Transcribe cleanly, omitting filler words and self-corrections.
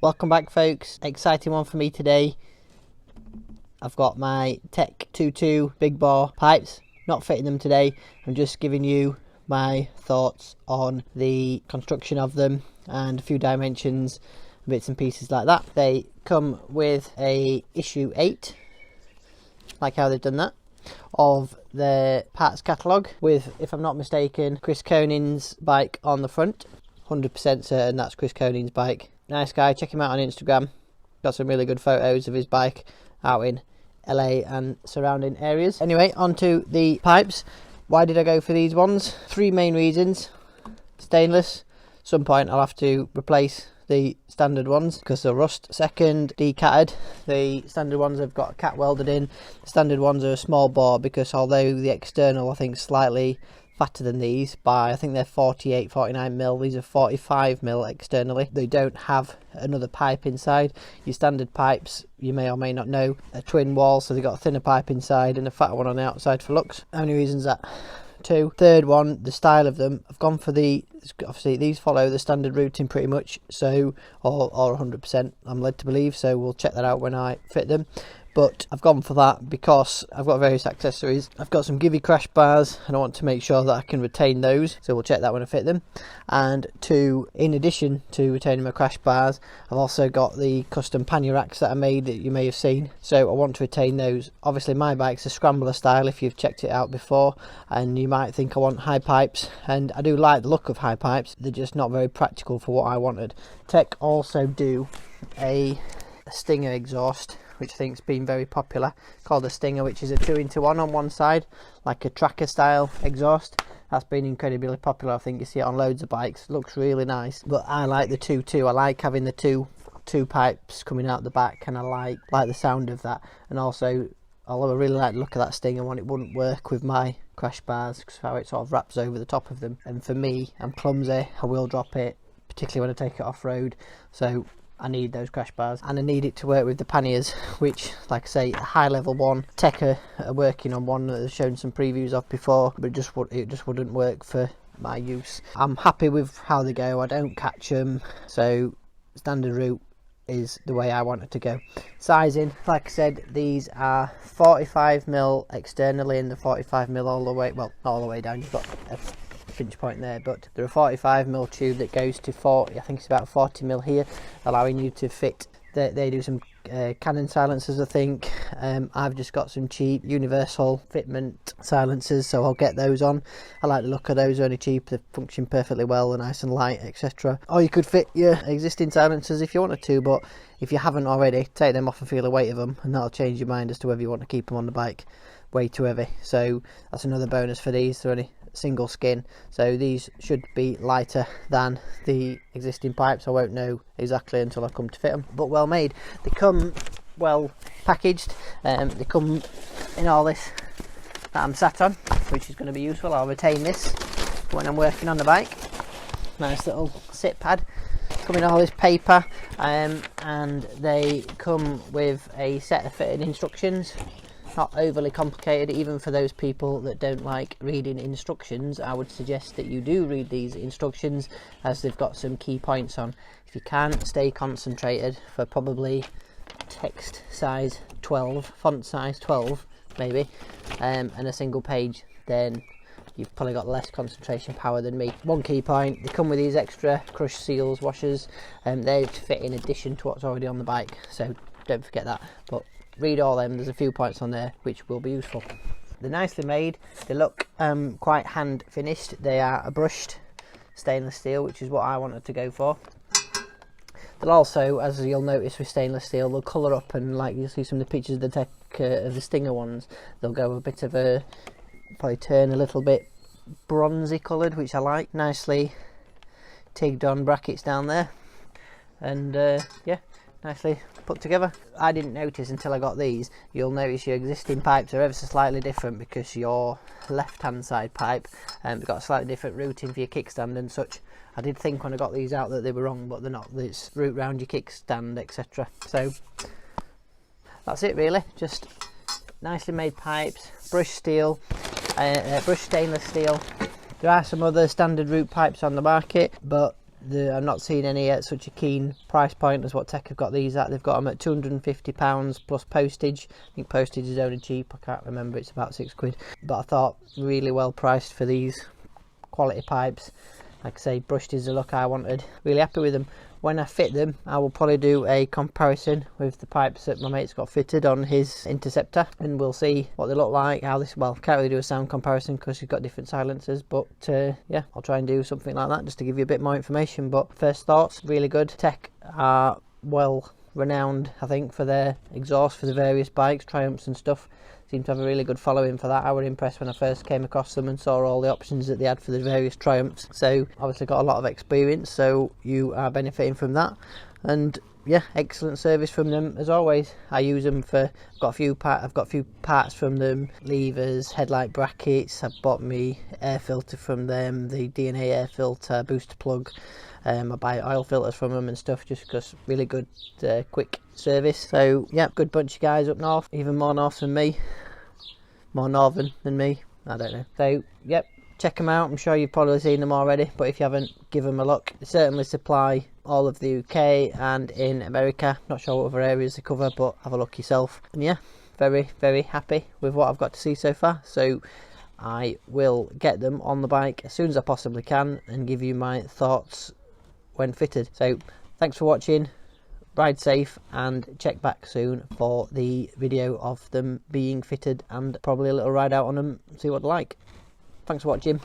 Welcome back, folks. Exciting one for me today. I've got my TEC 22 big bore pipes, not fitting them today. I'm just giving you my thoughts on the construction of them and a few dimensions, bits and pieces like that. They come with a issue 8, like how they've done that, of the parts catalogue with, if I'm not mistaken, Chris Coning's bike on the front. 100% certain that's Chris Coning's bike. Nice guy, check him out on Instagram. Got some really good photos of his bike out in LA and surrounding areas. Anyway, onto the pipes. Why did I go for these ones? 3 main reasons. Stainless. Some point I'll have to replace the standard ones because they'll rust. Second, decatted. The standard ones have got a cat welded in. The standard ones are a small bore because although the external I think slightly fatter than these by, I think they're 49 mil, these are 45 mil externally. They don't have another pipe inside. Your standard pipes, you may or may not know, are twin wall, so they've got a thinner pipe inside and a fatter one on the outside for looks. How many reasons that? 2. Third one, the style of them. I've gone for obviously these follow the standard routing pretty much, so or 100% I'm led to believe, so we'll check that out when I fit them. But I've gone for that because I've got various accessories. I've got some Givy crash bars and I want to make sure that I can retain those, so we'll check that when I fit them. And 2, in addition to retaining my crash bars, I've also got the custom pannier racks that I made that you may have seen, so I want to retain those. Obviously my bike's a scrambler style if you've checked it out before, and you might think I want high pipes, and I do like the look of high pipes, they're just not very practical for what I wanted. TEC also do a Stinger exhaust, which I think's been very popular, called a Stinger, which is a 2-into-1 on one side, like a tracker style exhaust. That's been incredibly popular. I think you see it on loads of bikes. Looks really nice, but I like the 2-2. I like having the two pipes coming out the back, and I like the sound of that. And also, although I really like the look of that Stinger one, it wouldn't work with my crash bars because how it sort of wraps over the top of them. And for me, I'm clumsy. I will drop it, particularly when I take it off road. So I need those crash bars, and I need it to work with the panniers, which, like I say, a high level one. TEC are working on one that I've shown some previews of before, but it just wouldn't work for my use. I'm happy with how they go. I don't catch them, so standard route is the way I want it to go. Sizing, like I said, these are 45 mil externally and the 45 mil all the way, well, not all the way down, you've got a pinch point there, but they're a 45 mil tube that goes to 40, I think it's about 40 mil here, allowing you to fit. They do some Canon silencers, I think. I've just got some cheap universal fitment silencers, so I'll get those on. I like the look of those, they're only cheap, they function perfectly well, they're nice and light, etc. Or you could fit your existing silencers if you wanted to, but if you haven't already, take them off and feel the weight of them, and that'll change your mind as to whether you want to keep them on the bike. Way too heavy, so that's another bonus for these. They're only single skin, so these should be lighter than the existing pipes. I won't know exactly until I come to fit them, but well made. They come well packaged, they come in all this that I'm sat on, which is going to be useful. I'll retain this when I'm working on the bike. Nice little sit pad, come in all this paper, and they come with a set of fitting instructions. Not overly complicated, even for those people that don't like reading instructions. I would suggest that you do read these instructions, as they've got some key points on. If you can stay concentrated for probably text size 12, font size 12 maybe, and a single page, then you've probably got less concentration power than me. One key point, they come with these extra crush seals washers, and they're to fit in addition to what's already on the bike, so don't forget that. But read all them, there's a few points on there which will be useful. They're nicely made, they look quite hand finished. They are a brushed stainless steel, which is what I wanted to go for. They'll also, as you'll notice with stainless steel, they'll colour up, and like you'll see some of the pictures of the TEC of the Stinger ones, they'll go a bit of a, probably turn a little bit bronzy coloured, which I like. Nicely tigged on brackets down there, and yeah, nicely put together. I didn't notice until I got these. You'll notice your existing pipes are ever so slightly different because your left hand side pipe has got a slightly different routing for your kickstand and such. I did think when I got these out that they were wrong, but they're not. It's route round your kickstand, etc. So that's it really, just nicely made pipes, brushed steel, brushed stainless steel. There are some other standard route pipes on the market, but I'm not seeing any at such a keen price point as what TEC have got these at. They've got them at £250 plus postage. I think postage is only cheap, I can't remember, it's about £6. But I thought really well priced for these quality pipes. Like I say, brushed is the look I wanted. Really happy with them. When I fit them, I will probably do a comparison with the pipes that my mate's got fitted on his Interceptor, and we'll see what they look like, how this, well, can't really do a sound comparison because he's got different silencers, but yeah, I'll try and do something like that just to give you a bit more information. But first thoughts, really good. TEC are well renowned, I think, for their exhaust for the various bikes, Triumphs and stuff. Seem to have a really good following for that. I was impressed when I first came across them and saw all the options that they had for the various Triumphs. So obviously got a lot of experience, so you are benefiting from that. And yeah, excellent service from them as always. I use them for, I've got a few parts from them, levers, headlight brackets. I bought me air filter from them, the DNA air filter, booster plug. I buy oil filters from them and stuff just because really good quick service. So yeah, good bunch of guys up north, even more north than me, more northern than me, I don't know. So yep, check them out. I'm sure you've probably seen them already, but if you haven't, give them a look. They certainly supply all of the UK and in America. Not sure what other areas they cover, but have a look yourself. And yeah, very, very happy with what I've got to see so far. So I will get them on the bike as soon as I possibly can and give you my thoughts when fitted. So thanks for watching, ride safe, and check back soon for the video of them being fitted and probably a little ride out on them, see what they're like. Thanks for watching.